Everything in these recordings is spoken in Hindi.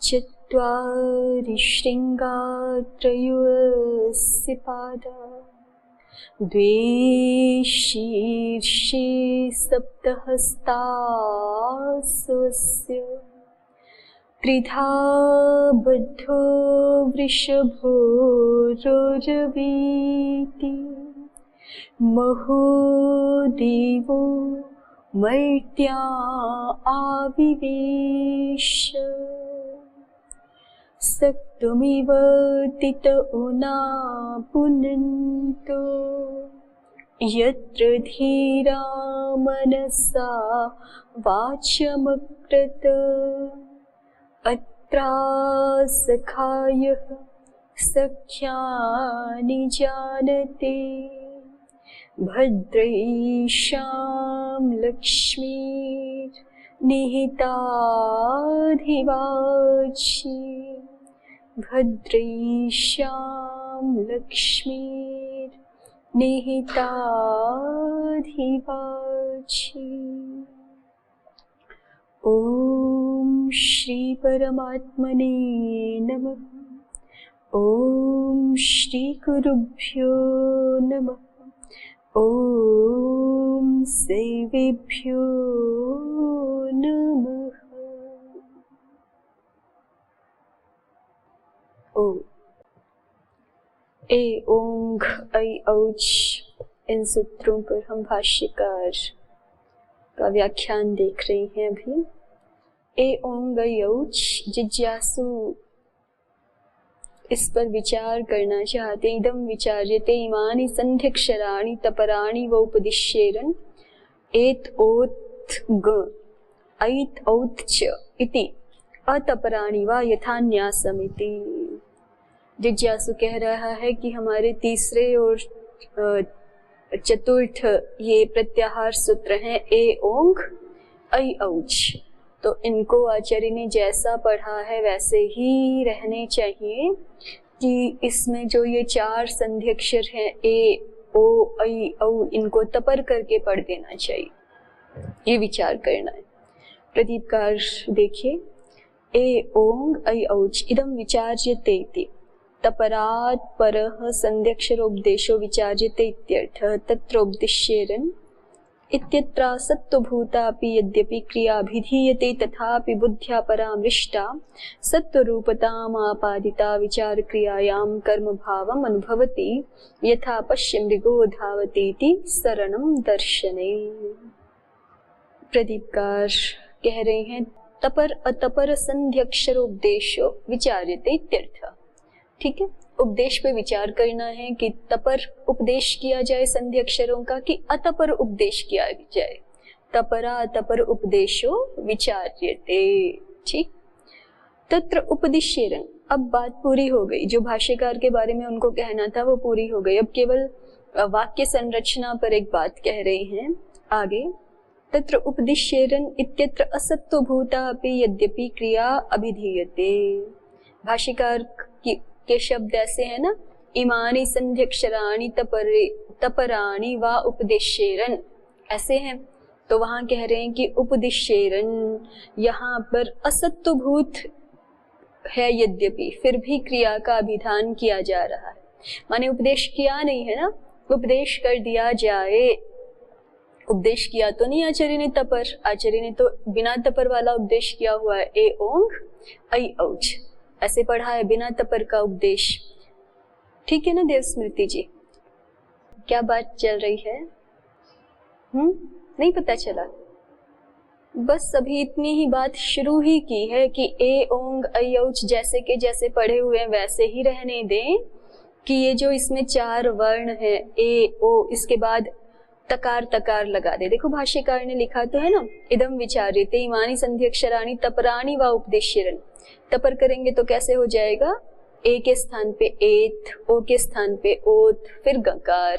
चत्वारि शृङ्गा त्रयोऽस्य पादा द्वे शीर्षे सप्तहस्तास्वस्य त्रिधा बद्धो वृषभो रोरवीति महोदेवो मर्त्या आविवेश सक्तुमिव तित उना पुनन्तो यत्र धीरा मनसा वाचमकृत अत्रा सखायः सख्यानि जानते भद्रैषां लक्ष्मीर्निहिताधिवाची भद्रैषां लक्ष्मीर्निहिताधिवाची। ओम श्री परमात्मने नमः। ओम श्री गुरुभ्यो नमः। ओम सर्वेभ्यो नमः। ओम ए ओंग ऐ औच, इन सूत्रों पर हम भाष्यकार का व्याख्यान देख रहे हैं अभी। ए ओंग ऐ औच, जिज्ञासु इस पर विचार करना चाहते। इदम विचार्यते इमानि संध्यक्षराणि तपराणि व उपदिश्येरन् एत ओत ग ऐत औत च इति अतपराणि वा यथान्यासमिति। जिज्ञासु कह रहा है कि हमारे तीसरे और चतुर्थ ये प्रत्याहार सूत्र हैं ए ओंग ऐ औच, तो इनको आचार्य ने जैसा पढ़ा है वैसे ही रहने चाहिए कि इसमें जो ये चार संधि अक्षर हैं ए ओ ऐ औ, इनको तपर करके पढ़ देना चाहिए, ये विचार करना है। प्रदीपकार देखिए, ए ओंग ऐ औच इदम विचार्यते इति तपरात् परः संध्यक्षरोपदेशो विचार्यते इत्यर्थः। तत्रोपदिश्येरन् इत्यत्र सत्त्वभूतापि यद्यपि क्रियाभिधीयते तथापि बुद्ध्या परामृष्टा सत्त्वरूपतामापादिता विचारक्रियायां कर्मभावम् अनुभवति यथा पश्य मृगो धावतीति शरणं दर्शने। प्रदीपकार कह रहे हैं तपर अतपर संध्यक्षरोपदेशो विचार्यते इत्यर्थः। ठीक है, उपदेश पे विचार करना है कि तपर उपदेश किया जाए संधि अक्षरों का कि अतपर उपदेश किया जाए। तपरा अतपर उपदेशो विचार्यते। ठीक, तत्र उपदिश्येरन्, अब बात पूरी हो गई। जो भाष्यकार के बारे में उनको कहना था वो पूरी हो गई। अब केवल वाक्य संरचना पर एक बात कह रहे हैं आगे। तत्र उपदिश्येरन् इत्यत्र असत्त्वभूता अपि यद्यपि क्रिया अभिधीयते। भाष्यकार के शब्द ऐसे है ना, इमानि संध्यक्षराणि तपराणि वा उपदिश्येरन्, ऐसे हैं। तो वहां कह रहे हैं कि उपदिश्येरन्, यहाँ पर असत्वभूत है यद्यपि, फिर भी क्रिया का अभिधान किया जा रहा है। माने उपदेश किया नहीं है ना, उपदेश कर दिया जाए। उपदेश किया तो नहीं आचार्य ने तपर, आचार्य ने तो बिना तपर वाला उपदेश किया हुआ है। ए ओंग ऐ औच ऐसे पढ़ा है, बिना तपर का उपदेश। ठीक है ना देव स्मृति जी, क्या बात चल रही है? नहीं पता चला? बस अभी इतनी ही बात शुरू ही की है कि ए ओंग ऐ औच जैसे के जैसे पढ़े हुए हैं वैसे ही रहने दें, कि ये जो इसमें चार वर्ण है ए ओ, इसके बाद तकार तकार लगा दे। देखो भाष्यकार ने लिखा तो है ना, इदम विचार्यते इमानि संधि अक्षराणि तपराणि वा उपदिश्येरन्। तपर करेंगे तो कैसे हो जाएगा? ए के स्थान पे एत, ओ के स्थान पे ओत, फिर गकार।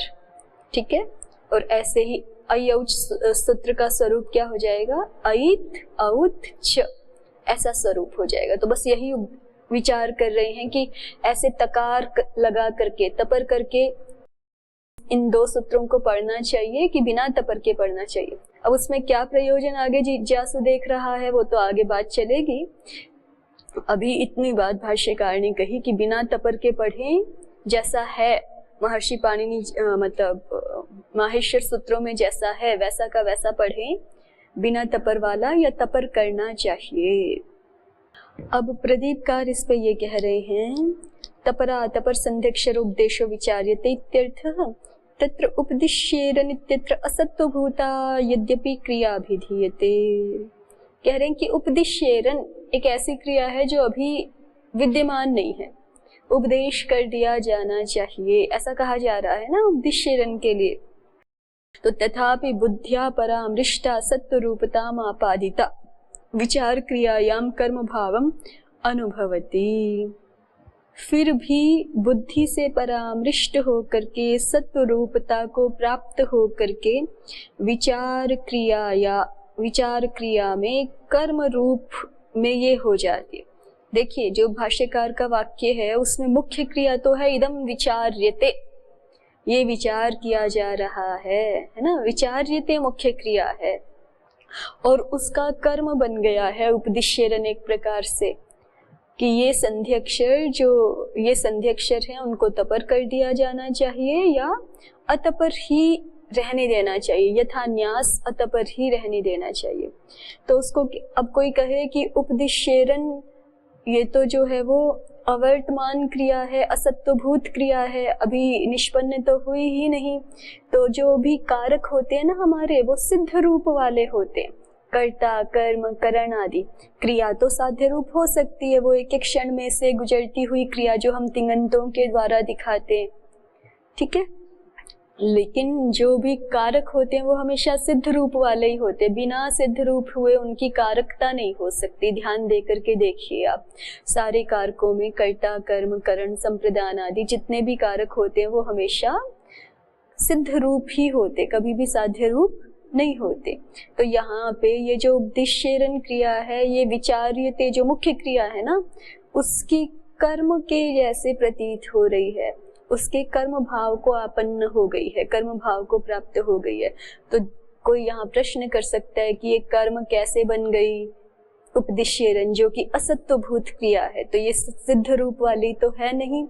ठीक है, और ऐसे ही ऐ औच सूत्र का स्वरूप क्या हो जाएगा? ऐत औत च, ऐसा स्वरूप हो जाएगा। तो बस यही विचार कर रहे हैं कि ऐसे तकार लगा करके तपर करके इन दो सूत्रों को पढ़ना चाहिए कि बिना तपर के पढ़ना चाहिए। अब उसमें क्या प्रयोजन आगे जिज्ञासु देख रहा है वो तो आगे बात चलेगी। अभी इतनी बात भाष्यकार ने कही कि बिना तपर के पढ़ें, जैसा है महर्षि पाणिनि मतलब माहेश्वर सूत्रों में जैसा है वैसा का वैसा पढ़ें, बिना तपर वाला या तपर करना चाहिए। अब प्रदीपकार इस पे ये कह रहे हैं, तपरा तपर संध्यक्षर उपदेशो विचार्यते इत्यर्थः तत्र उपदिश्येरन इत्यत्र असत्वभूता यद्यपि क्रिया अभिधीयते। कह रहे हैं कि उपदिश्येरन एक ऐसी क्रिया है जो अभी विद्यमान नहीं है, उपदेश कर दिया जाना चाहिए, ऐसा कहा जा रहा है ना उपदिश्येरन के लिए। तो तथापि बुद्ध्या परामृष्टा सत्वरूपताम आपादिता विचार क्रियायाम कर्म भावम अनुभवती। फिर भी बुद्धि से परामृष्ट होकर के सत्वरूपता को प्राप्त होकर के विचार क्रिया में कर्म रूप में ये हो जाती है। देखिए जो भाष्यकार का वाक्य है उसमें मुख्य क्रिया तो है इदम विचार्यते, ये विचार किया जा रहा है ना, विचार्यते मुख्य क्रिया है और उसका कर्म बन गया है उपदिश्येरन एक प्रकार से कि ये संध्यक्षर हैं उनको तपर कर दिया जाना चाहिए या अतपर ही रहने देना चाहिए, यथा न्यास अतपर ही रहने देना चाहिए। तो उसको अब कोई कहे कि उपदिश्येरन ये तो जो है वो अवर्तमान क्रिया है, असत्वभूत क्रिया है, अभी निष्पन्न तो हुई ही नहीं, तो जो भी कारक होते हैं ना हमारे वो सिद्ध रूप वाले होते हैं, कर्ता कर्म करण आदि। क्रिया तो साध्य रूप हो सकती है, वो एक एक क्षण में से गुजरती हुई क्रिया जो हम तिङंतों के द्वारा दिखाते हैं, ठीक है, लेकिन जो भी कारक होते हैं वो हमेशा सिद्ध रूप वाले ही होते हैं, बिना सिद्ध रूप हुए उनकी कारकता नहीं हो सकती। ध्यान दे करके देखिए आप, सारे कारकों में कर्ता कर्म करण संप्रदान आदि जितने भी कारक होते हैं वो हमेशा सिद्ध रूप ही होते, कभी भी साध्य रूप नहीं होते। तो यहाँ पे ये जो उपदिश्येरन क्रिया है, ये विचार्यते जो मुख्य क्रिया है ना, उसकी कर्म के जैसे प्रतीत हो रही है, उसके कर्म भाव को आपन्न हो गई है, कर्म भाव को प्राप्त हो गई है। तो कोई यहाँ प्रश्न कर सकता है कि ये कर्म कैसे बन गई उपदिश्येरन, जो कि असत्वभूत क्रिया है, तो ये सिद्ध रूप वाली तो है नहीं,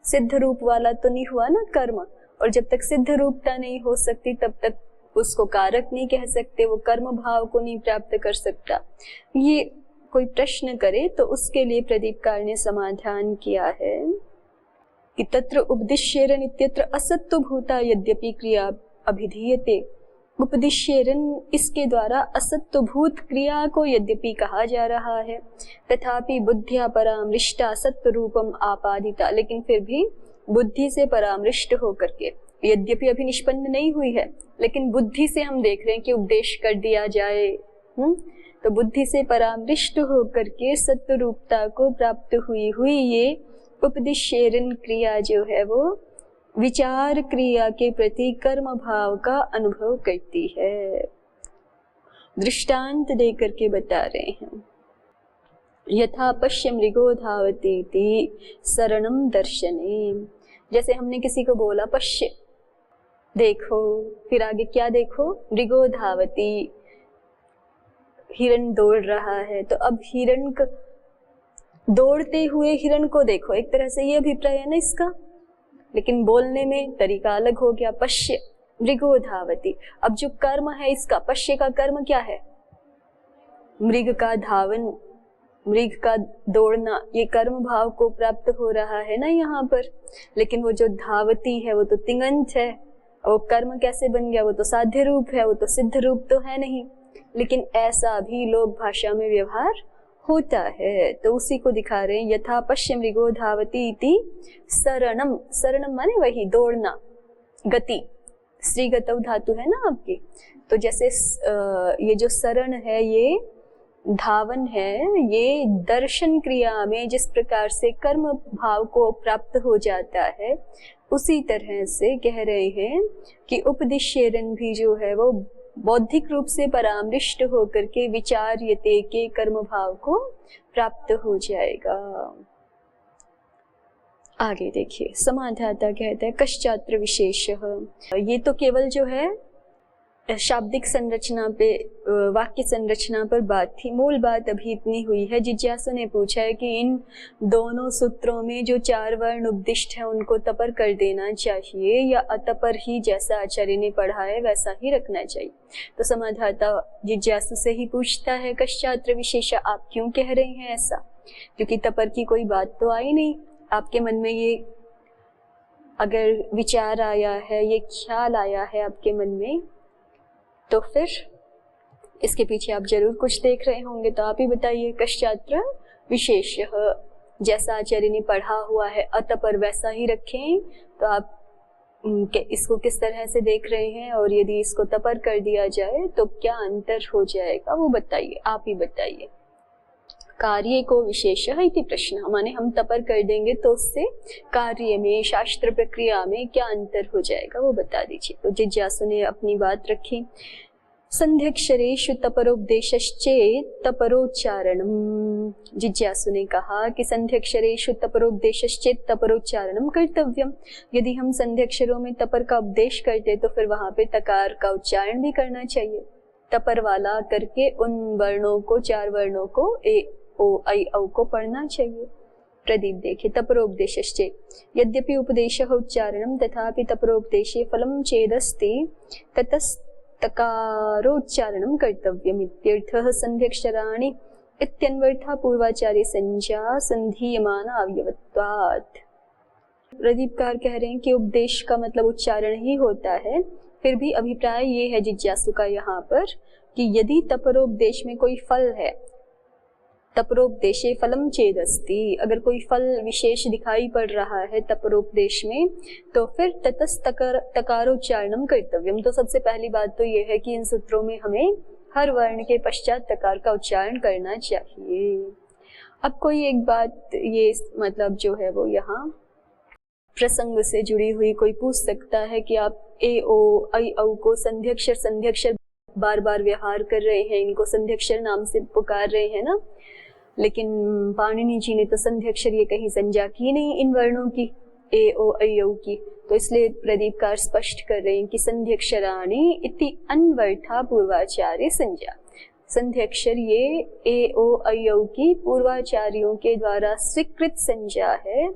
सिद्ध रूप वाला तो नहीं हुआ ना कर्म, और जब तक सिद्ध रूपता नहीं हो सकती तब तक उसको कारक नहीं कह सकते, वो कर्म भाव को नहीं प्राप्त कर सकता। ये कोई प्रश्न करे तो उसके लिए प्रदीपकार ने समाधान किया है कि तत्र उपदिश्येरन इत्यत्र असत्वभूता यद्यपि क्रिया अभिधीयते। उपदिश्येरन इसके द्वारा असत्वभूत क्रिया को यद्यपि कहा जा रहा है, तथापि बुद्धिया परामृष्टा सत्व रूपम आपादिता, लेकिन फिर भी बुद्धि से परामृष्ट होकर के, यद्यपि अभी निष्पन्न नहीं हुई है लेकिन बुद्धि से हम देख रहे हैं कि उपदेश कर दिया जाए, तो बुद्धि से परामृष्ट होकर के सत्व रूपता को प्राप्त हुई ये उपदिश्येरन क्रिया जो है वो विचार क्रिया के प्रति कर्म भाव का अनुभव करती है। दृष्टांत देकर के बता रहे हैं, यथा पश्य मृगो धावतीति शरणम दर्शने। जैसे हमने किसी को बोला पश्य देखो, फिर आगे क्या देखो, मृगो धावती, हिरण दौड़ रहा है, तो अब हिरण दौड़ते हुए हिरण को देखो, एक तरह से ये अभिप्राय है ना इसका, लेकिन बोलने में तरीका अलग हो गया। पश्य मृगो धावती, अब जो कर्म है इसका, पश्य का कर्म क्या है, मृग का धावन, मृग का दौड़ना, ये कर्म भाव को प्राप्त हो रहा है ना यहाँ पर, लेकिन वो जो धावती है वो तो तिङंत है, और कर्म कैसे बन गया, वो तो साध्य रूप है, वो तो सिद्ध रूप तो है नहीं, लेकिन ऐसा भी लोक भाषा में व्यवहार होता है। तो उसी को दिखा रहे हैं, यथा पश्य मृगो धावती इति शरणम, शरणम माने वही दौड़ना, गति, श्रीगतौ धातु है ना आपकी, तो जैसे ये जो शरण है ये धावन है, ये दर्शन क्रिया में जिस प्रकार से कर्म भाव को प्राप्त हो जाता है, उसी तरह से कह रहे हैं कि उपदिश्येरन भी जो है वो बौद्धिक रूप से परामृष्ट होकर के विचार्यते के कर्म भाव को प्राप्त हो जाएगा। आगे देखिए, समाधाता कहते हैं कश्चात्र विशेषः। ये तो केवल जो है शाब्दिक संरचना पे, वाक्य संरचना पर बात थी। मूल बात अभी इतनी हुई है। जिज्ञासु ने पूछा है कि इन दोनों सूत्रों में जो 4 वर्ण उपदिष्ट है उनको तपर कर देना चाहिए या अतपर ही जैसा आचार्य ने पढ़ा है वैसा ही रखना चाहिए। तो समाधाता जिज्ञासु से ही पूछता है कश्चात्र विशेष, आप क्यों कह रहे हैं ऐसा? क्योंकि तपर की कोई बात तो आई नहीं। आपके मन में ये अगर विचार आया है, ये ख्याल आया है आपके मन में, तो फिर इसके पीछे आप जरूर कुछ देख रहे होंगे। तो आप ही बताइए, कश्चात्र विशेष जैसा आचार्य ने पढ़ा हुआ है अतपर वैसा ही रखें, तो आप इसको किस तरह से देख रहे हैं, और यदि इसको तपर कर दिया जाए तो क्या अंतर हो जाएगा वो बताइए, आप ही बताइए। कार्य को विशेष इति प्रश्न, माने हम तपर कर देंगे तो उससे कार्य में, शास्त्र प्रक्रिया में क्या अंतर हो जाएगा वो बता दीजिए। तो जिज्ञासु ने अपनी बात रखी। संध्यक्षरेषु तपरोपदेशश्चेत् तपरोच्चारणम्। जिज्ञासु ने कहा कि संध्यक्षरेषु तपरोपदेशश्चेत् तपरोच्चारणम् कर्तव्यम। यदि हम संध्यक्षरों में तपर का उपदेश करते तो फिर वहां पे तकार का उच्चारण भी करना चाहिए। तपर वाला करके उन वर्णों को, 4 वर्णों को, ए ओ ऐ औ को पढ़ना चाहिए। प्रदीप देखिए, तपरोपदेशश्चेत्, यद्यपि उपदेशः उच्चारणं तथापि तपरोपदेशे फलं चेदस्ति ततस्तकारोच्चारणं कर्तव्यम् इत्यर्थः। संध्यक्षराणि इत्यन्वर्थः पूर्वाचार्य संज्ञा संधीयमान अवयवत्वात्। प्रदीपकार कह रहे हैं कि उपदेश का मतलब उच्चारण ही होता है। फिर भी अभिप्राय ये है जिज्ञासु का यहाँ पर कि यदि तपरोपदेश में कोई फल है, तपरोपदेशे फलम चेदस्ति, अगर कोई फल विशेष दिखाई पड़ रहा है तपरोपदेश में, तो फिर ततस्त तकारोच्चारणम कर्तव्यम। तो सबसे पहली बात तो ये है कि इन सूत्रों में हमें हर वर्ण के पश्चात तकार का उच्चारण करना चाहिए। अब कोई एक बात, ये मतलब जो है वो यहाँ प्रसंग से जुड़ी हुई कोई पूछ सकता है कि आप ए ओ ऐ औ को संध्यक्षर बार बार व्यवहार कर रहे हैं, इनको संध्यक्षर नाम से पुकार रहे हैं ना, लेकिन पाणिनि जी ने तो संध्यक्षर ये कहीं संज्ञा की नहीं इन वर्णों की, ए ओ ऐ औ की। तो इसलिए प्रदीपकार स्पष्ट कर रहे हैं कि संध्यक्षराणि इति अन्वर्था पूर्वाचार्य संज्ञा। संध्यक्षर ये ए ओ ऐ औ की पूर्वाचार्यों के द्वारा स्वीकृत संज्ञा है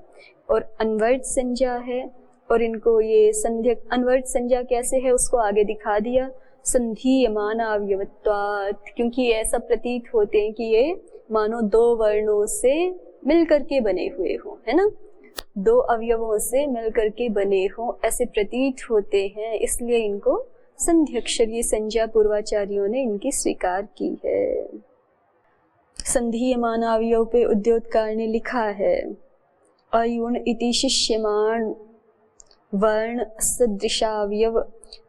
और अनवर्त संज्ञा है। और इनको ये अनवर्त संज्ञा कैसे है उसको आगे दिखा दिया, संधीयमान अवयवत्वात्, क्योंकि ऐसा प्रतीत होते हैं कि ये मानो 2 वर्णों से मिलकर के बने हुए हो, है ना, 2 अवयवों से मिलकर के बने हो, ऐसे प्रतीत होते हैं, इसलिए इनको संध्यक्षर ये संज्ञा पूर्वाचार्यों ने इनकी स्वीकार की है। संधीयमान अवयव पे उद्योतकार ने लिखा है, अयुण इति शिष्यमाण वर्ण सदृशावयव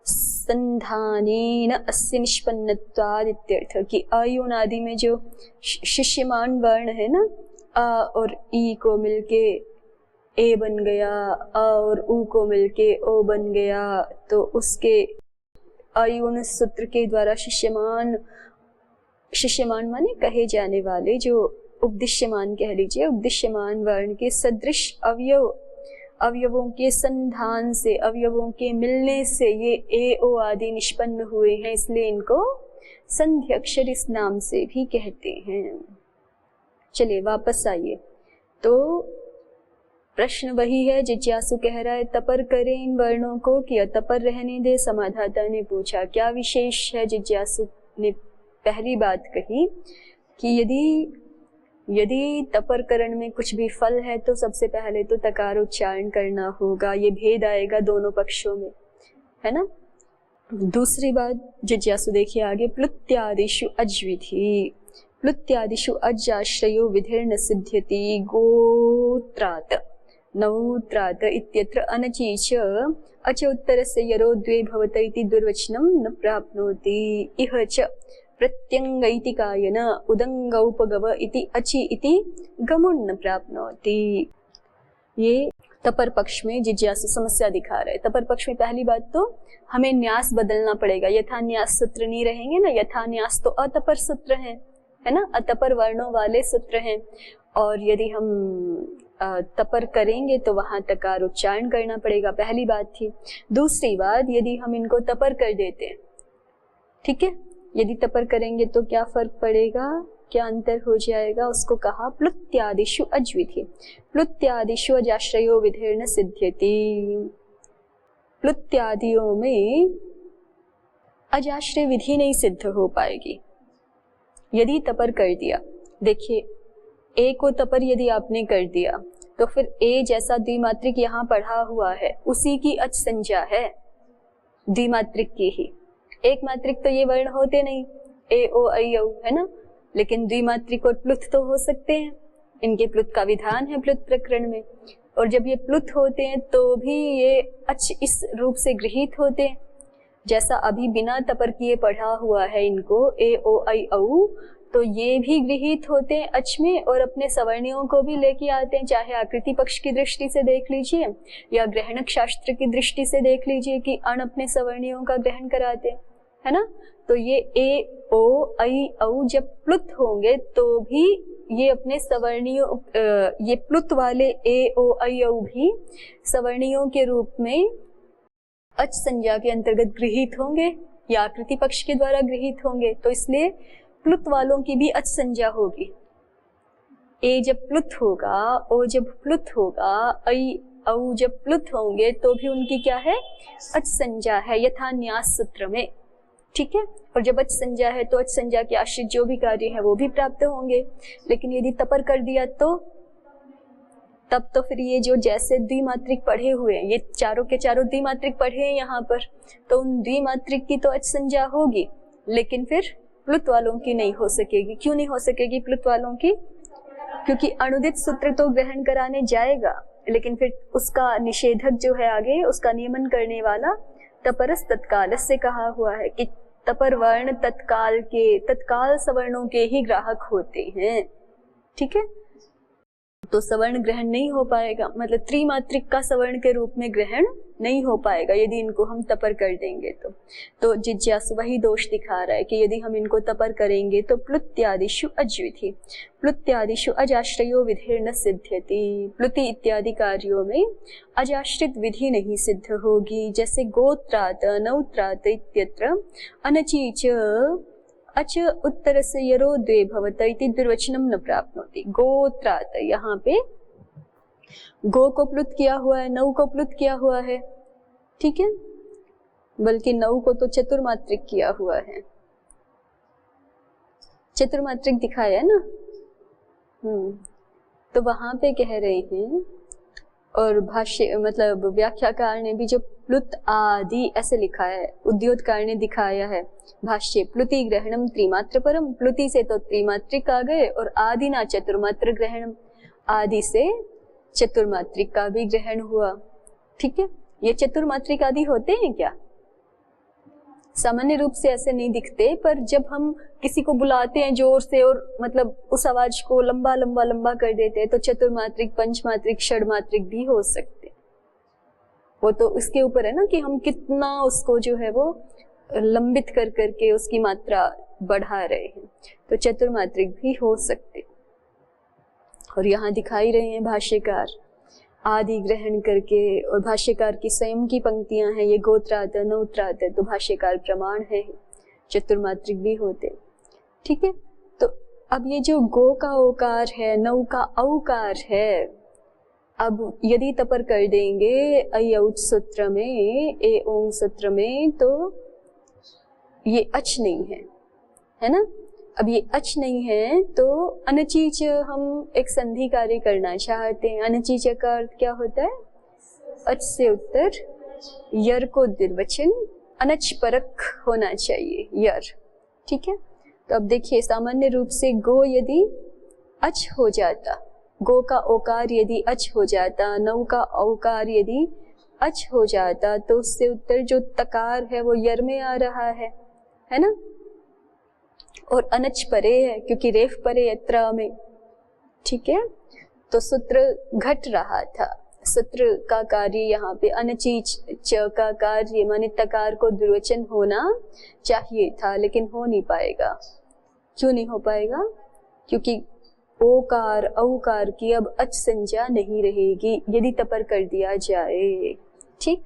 संधानेन अस्य निष्पन्नत्वाद् इत्यर्थ, कि अयुण आदि में जो शिष्यमान वर्ण है ना, अ और ई को मिलके ए बन गया, अ और उ को मिलके ओ बन गया, तो उसके अयुण सूत्र के द्वारा शिष्यमान माने कहे जाने वाले, जो उपदिश्यमान कह लीजिए, उपदिश्यमान वर्ण के सदृश अवयवों के संधान से, अवयवों के मिलने से ये ए ओ आदि निष्पन्न हुए हैं, इसलिए इनको संध्यक्षर इस नाम से भी कहते हैं। चलिए वापस आइए। तो प्रश्न वही है, जिज्ञासु कह रहा है तपर करें इन वर्णों को कि अतपर रहने दे। समाधाता ने पूछा क्या विशेष है। जिज्ञासु ने पहली बात कही कि यदि तपरकरण में कुछ भी फल है तो सबसे पहले तो तकार उच्चारण करना होगा, ये भेद आएगा दोनों पक्षों में, है ना। दूसरी बात जिज्ञासु देखिए आगे, प्लुत्यादिषु अज्विधि, प्लुत्यादिषु अज्जाश्रयो विधिर्न सिद्ध्यति गोत्रात् नौत्रात् इत्यत्र अनचीच अचोत्तरस्य यरो द्वे भवत इति दुर्वचनं न प्राप्नोति। इह च प्रत्यंगैतिकायन उदंगौपगव इति अचि इति गमुन न प्राप्नोति। ये तपर पक्ष में जिज्ञासु समस्या दिखा रहे। तपर पक्ष में पहली बात तो हमें न्यास बदलना पड़ेगा, यथा न्यास सूत्र नहीं रहेंगे ना, यथा न्यास तो अतपर सूत्र है ना, अतपर वर्णों वाले सूत्र हैं। और यदि हम तपर करेंगे तो वहां तकार उच्चारण करना पड़ेगा, पहली बात थी। दूसरी बात, यदि हम इनको तपर कर देते हैं, ठीक है, यदि तपर करेंगे तो क्या फर्क पड़ेगा, क्या अंतर हो जाएगा, उसको कहा प्लुत्यादिषु अज्विधि। प्लुत्यादिषु अजाश्रयो विधिर्न सिद्ध्यति। प्लुत्यादियों में अजाश्रय विधि नहीं सिद्ध हो पाएगी यदि तपर कर दिया। देखिए, ए को तपर यदि आपने कर दिया तो फिर ए जैसा द्विमात्रिक यहाँ पढ़ा हुआ है उसी की अच संज्ञा है, द्विमात्रिक की ही। एक मात्रिक तो ये वर्ण होते नहीं, ए ओ ऐ औ, है ना, लेकिन द्विमात्रिक और प्लुत तो हो सकते हैं। इनके प्लुत का विधान है प्लुत प्रकरण में, और जब ये प्लुत होते हैं तो भी ये अच इस रूप से गृहीत होते हैं, जैसा अभी बिना तपर किए पढ़ा हुआ है इनको ए ओ ऐ औ, तो ये भी गृहीत होते हैं अच में, और अपने सवर्णियों को भी लेके आते हैं, चाहे आकृति पक्ष की दृष्टि से देख लीजिए या ग्रहणक शास्त्र की दृष्टि से देख लीजिए कि अण अपने सवर्णियों का ग्रहण कराते हैं, है ना। तो ये ए ओ ऐ औ जब प्लुत होंगे तो भी ये अपने सवर्णियों, ये प्लुत वाले ए ओ ऐ औ भी सवर्णियों के रूप में अच संज्ञा के अंतर्गत गृहीत होंगे या आकृति पक्ष के द्वारा गृहीत होंगे, तो इसलिए प्लुत वालों की भी अच संज्ञा होगी। ए जब प्लुत होगा, ओ जब प्लुत होगा, ऐ औ जब प्लुत होंगे तो भी उनकी क्या है, अच संज्ञा है, यथा न्यास सूत्र में, ठीक है। और जब अच संज्ञा है तो अच संज्ञा के आश्रित जो भी कार्य है वो भी प्राप्त होंगे। लेकिन यदि तपर कर दिया तो तब तो फिर ये जो जैसे द्विमात्रिक पढ़े हुए हैं, ये चारों के चारों द्विमात्रिक पढ़े हैं यहाँ पर, तो उन द्विमात्रिक की तो अच संज्ञा होगी, लेकिन फिर प्लुत वालों की नहीं हो सकेगी। क्यों नहीं हो सकेगी प्लुत वालों की? क्योंकि अनुदित सूत्र तो ग्रहण कराने जाएगा, लेकिन फिर उसका निषेधक जो है आगे, उसका नियमन करने वाला तपरस तत्काल से कहा हुआ है कि तपर वर्ण तत्काल सवर्णों के ही ग्राहक होते हैं, ठीक है। तो सवर्ण ग्रहण नहीं हो पाएगा, मतलब त्रिमात्रिक का सवर्ण के रूप में ग्रहण नहीं हो पाएगा यदि इनको हम तपर कर देंगे तो जिज्ञासु वही दोष दिखा रहा है कि यदि हम इनको तपर करेंगे तो प्लुत्यादिषु अज्विधि, प्लुत्यादिषु अजाश्रयो विधिर्न सिद्ध्यति। प्लुति इत्यादि कार्यों में अजाश्रित विधि नहीं सिद्ध होगी, जैसे गोत्रात नौत्रात इत्यत्र अनचीच अच उत्तर से यरो द्वे भवत इति दुर्वचनम न प्राप्नोति। गोत्रात, यहाँ पे गो को प्लुत किया हुआ है, नौ को प्लुत किया हुआ है, ठीक है, बल्कि नौ को तो चतुर्मात्रिक किया हुआ है, चतुर्मात्रिक दिखाया है ना। तो वहां पे कह रहे हैं, और भाष्य मतलब व्याख्याकार ने भी जो प्लुत आदि ऐसे लिखा है, उद्योतकार ने दिखाया है भाष्य, प्लुति ग्रहणम त्रिमात्र परम, प्लुति से तो त्रिमात्रिक आ गए, और आदि ना चतुर्मात्र ग्रहणम, आदि से चतुर्मात्रिक का भी ग्रहण हुआ, ठीक है। ये चतुर्मात्रिक आदि होते हैं क्या? सामान्य रूप से ऐसे नहीं दिखते, पर जब हम किसी को बुलाते हैं जोर से और मतलब उस आवाज को लंबा लंबा लंबा कर देते हैं तो चतुर्मात्रिक, पंचमात्रिक, षड्मात्रिक भी हो सकते हैं। वो तो इसके ऊपर है ना कि हम कितना उसको जो है वो लंबित कर करके उसकी मात्रा बढ़ा रहे हैं, तो चतुर्मात्रिक भी हो सकते। और यहाँ दिखाई रहे हैं भाष्यकार आदि ग्रहण करके, और भाष्यकार की स्वयं की पंक्तियां हैं, ये गोत्रात नौत्रात, तो भाष्यकार प्रमाण है चतुर्मात्रिक भी होते, ठीक है। तो अब ये जो गो का ओकार है, नौ का औकार है, अब यदि तपर कर देंगे ऐ औच सूत्र में, ए ओंग सूत्र में, तो ये अच नहीं है ना। अब ये अच नहीं है तो अनचीच हम एक संधि कार्य करना चाहते हैं। अनचीच का अर्थ क्या होता है? अच से उत्तर यर को द्विवचन अनच परक होना चाहिए, यर, ठीक है। तो अब देखिए, सामान्य रूप से गो यदि अच हो जाता, गो का ओकार यदि अच हो जाता, नौ का औकार यदि अच हो जाता, तो उससे उत्तर जो तकार है वो यर में आ रहा है ना, और अनच परे है क्योंकि रेफ परे यत्र में, ठीक है। तो सूत्र घट रहा था, सूत्र का कार्य यहाँ पे अनचीच च का कार्य माने तकार को द्विवचन होना चाहिए था, लेकिन हो नहीं पाएगा। क्यों नहीं हो पाएगा? क्योंकि ओकार औकार की अब अच संज्ञा नहीं रहेगी यदि तपर कर दिया जाए। ठीक,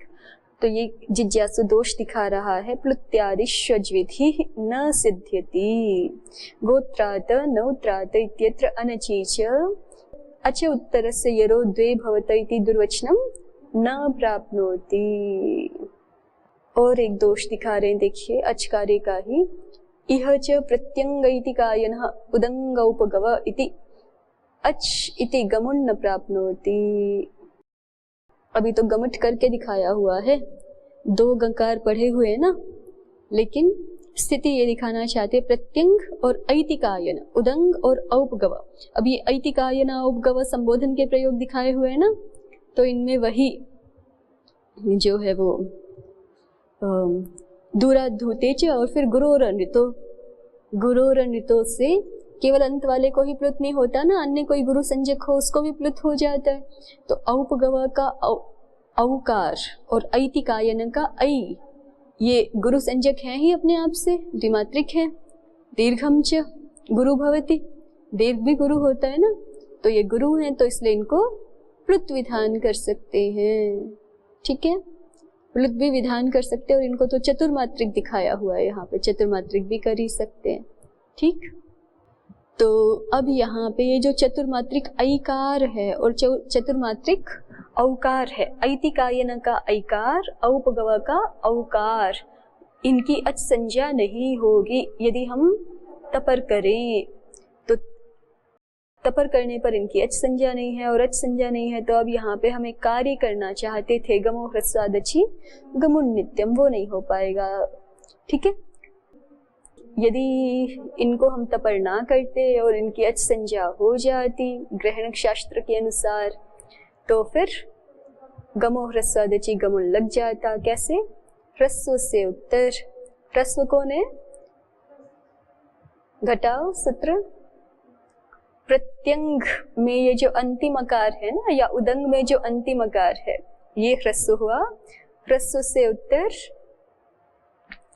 तो ये जिज्ञासु दोष दिखा रहा है। प्लुत्यादि ष्वज्विधि न सिद्ध्यति गोत्रात नौत्रात इत्यत्र अनचीच अच उत्तरस्य यरो द्वे भवत इति दुर्वचनम न प्राप्नोति। और एक दोष दिखा रहे हैं, देखिए अचकारे का ही। इह च प्रत्यंगैतिकायनः उदंगौपगव इति अच इति गमुन न प्राप्नोति। अभी तो गमट करके दिखाया हुआ है, दो गकार पढ़े हुए हैं ना, लेकिन स्थिति ये दिखाना चाहते प्रत्यंग और ऐतिकायन, उदंग और औपगव। अब ये ऐतिकायन औपगव संबोधन के प्रयोग दिखाए हुए हैं ना, तो इनमें वही जो है वो दूराधूतेच और फिर गुरोरनृतो से केवल अंत वाले को ही प्लुत नहीं होता ना, अन्य कोई गुरु संज्ञक हो उसको भी प्लुत हो जाता है। तो औपगव का औकार और ऐतिकायन का ऐ, ये गुरु संज्ञक है ही अपने आप से, द्विमात्रिक है। दीर्घम च गुरु भवति, दीर्घ भी गुरु होता है ना, तो ये गुरु हैं, तो इसलिए इनको प्लुत विधान कर सकते हैं। ठीक है, प्लुत भी विधान कर सकते हैं, और इनको तो चतुर्मात्रिक दिखाया हुआ है यहाँ पे, चतुर्मात्रिक भी कर ही सकते हैं। ठीक, तो अब यहाँ पे ये जो चतुर्मात्रिक ऐकार है और चतुर्मात्रिक औकार है, ऐतिकायन का ऐकार, औपगव का औकार, इनकी अच संज्ञा नहीं होगी यदि हम तपर करें। तो तपर करने पर इनकी अच संज्ञा नहीं है, और अच संज्ञा नहीं है तो अब यहाँ पे हम एक कार्य करना चाहते थे, गमो ह्रस्वादचि गमुन नित्यम, वो नहीं हो पाएगा। ठीक है, यदि इनको हम तपर ना करते और इनकी अच संज्ञा हो जाती ग्रहण शास्त्र के अनुसार, तो फिर गमो ह्रस्वादचि गमुन लग जाता। कैसे? ह्रस्व से उत्तर, ह्रस्व कौन है? घटाओ सूत्र। प्रत्यंग में ये जो अंतिम अकार है ना, या उदंग में जो अंतिम अकार है, ये ह्रस्व हुआ। ह्रस्व से उत्तर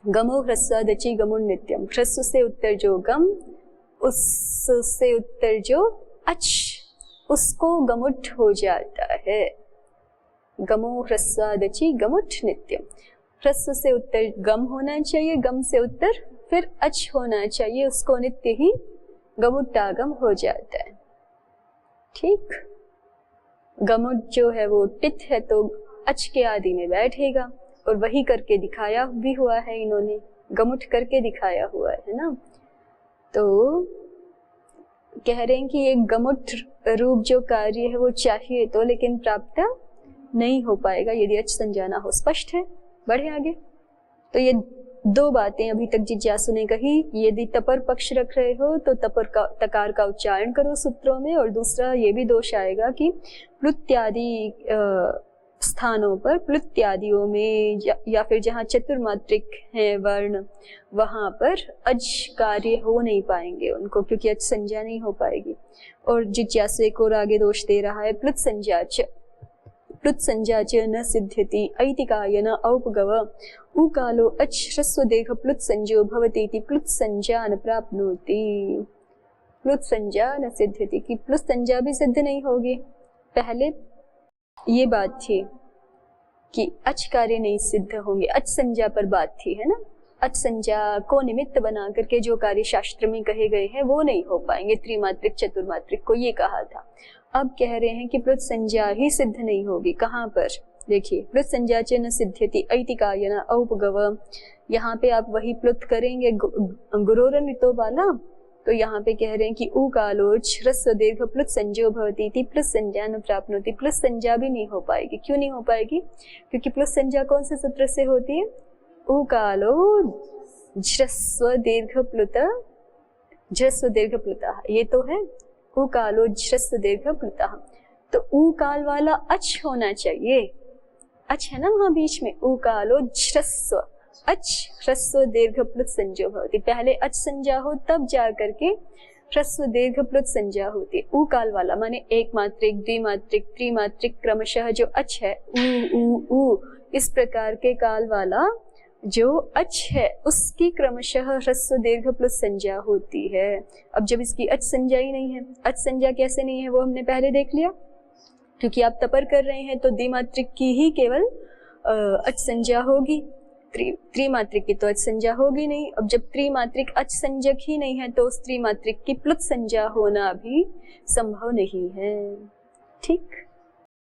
गमो ह्रस्वादचि गमुन नित्यम, ह्रस्व से उत्तर जो गम, उससे उत्तर जो अच, उसको गमुट हो जाता है। गमो ह्रस्वादचि गमुट नित्यम, ह्रस्व से उत्तर गम होना चाहिए, गम से उत्तर फिर अच होना चाहिए, उसको नित्य ही गमुट्टागम हो जाता है। ठीक, गमुट जो है वो टित है तो अच के आदि में बैठेगा, और वही करके दिखाया भी हुआ है इन्होंने, गमुट करके दिखाया हुआ है ना। तो कह रहे हैं कि ये गमुट रूप जो कार्य है वो चाहिए तो, लेकिन प्राप्त नहीं हो पाएगा यदि अच संज्ञा ना हो। स्पष्ट है? बढ़े आगे। तो ये दो बातें अभी तक जिज्ञासु ने कही। यदि तपर पक्ष रख रहे हो तो तपर का तकार का उच्चारण करो सूत्रों में, और दूसरा ये भी दोष आएगा कि प्लुत्यादि स्थानों पर, प्लुत्यादियों में या फिर जहाँ चतुर्मात्रिक है वर्ण, वहां पर अज कार्य हो नहीं पाएंगे उनको, क्योंकि अज संज्ञा नहीं हो पाएगी। और जिज्ञासु एक और आगे दोष दे रहा है, प्लुत संज्ञा च न सिद्ध्यति ऐतिकायन औपगव उकालो अच ह्रस्व देह प्लुत संज्ञो भवति इति प्लुत संज्ञा न प्राप्नोति। प्लुत संज्ञा न सिद्ध्यति, कि प्लुत संज्ञा भी सिद्ध नहीं होगी। पहले ये बात थी कि अच कार्य नहीं सिद्ध होंगे, अच संज्ञा पर बात थी, है ना। अच संज्ञा को निमित्त बना करके जो कार्य शास्त्र में कहे गए हैं वो नहीं हो पाएंगे, त्रिमात्रिक चतुर्मात्रिक को ये कहा था। अब कह रहे हैं कि प्लुत संज्ञा ही सिद्ध नहीं होगी। कहाँ पर? देखिए, प्लुत संज्ञा च न सिद्ध्यति ऐतिकायन औपगव, यहाँ पे आप वही प्लुत करेंगे गुरोरनृतो वाला, तो यहाँ पे कह रहे हैं कि उ कालोच ह्रस्व दीर्घ प्लुत संज्ञो भवति इति प्लुत संज्ञा न प्राप्नोति। प्लुत संज्ञा भी नहीं हो पाएगी। क्यों नहीं हो पाएगी? क्योंकि प्लुत संज्ञा कौन से सूत्र से होती है? उ कालो ह्रस्व दीर्घ प्लुत, ह्रस्व दीर्घ प्लुतः, ये तो है उ कालो ह्रस्व दीर्घ प्लुतः। तो उ काल वाला अच होना चाहिए, अच है ना वहां बीच में, उ कालो ह्रस्व, अच ह्रस्व दीर्घ प्लुत संज्ञो भवति। पहले अच संज्ञा हो तब जा करके ह्रस्व दीर्घ प्लुत संज्ञा होती है। उ काल वाला माने एक मात्रिक, द्विमात्रिक, त्रिमात्रिक क्रमशः जो अच है, उ उ उ, इस प्रकार के काल वाला जो अच है उसकी क्रमशः ह्रस्व दीर्घ प्लस संज्ञा होती है। अब जब इसकी अच संज्ञा ही नहीं है, अच संज्ञा कैसे नहीं है वो हमने पहले देख लिया, क्योंकि आप तपर कर रहे हैं तो द्विमात्रिक की ही केवल अच संज्ञा होगी, त्रिमात्रिक की तो अच संज्ञा होगी नहीं। अब जब त्रिमात्रिक अच संज्ञक ही नहीं है तो उस त्रिमात्रिक की प्लुत संज्ञा होना भी संभव नहीं है। ठीक।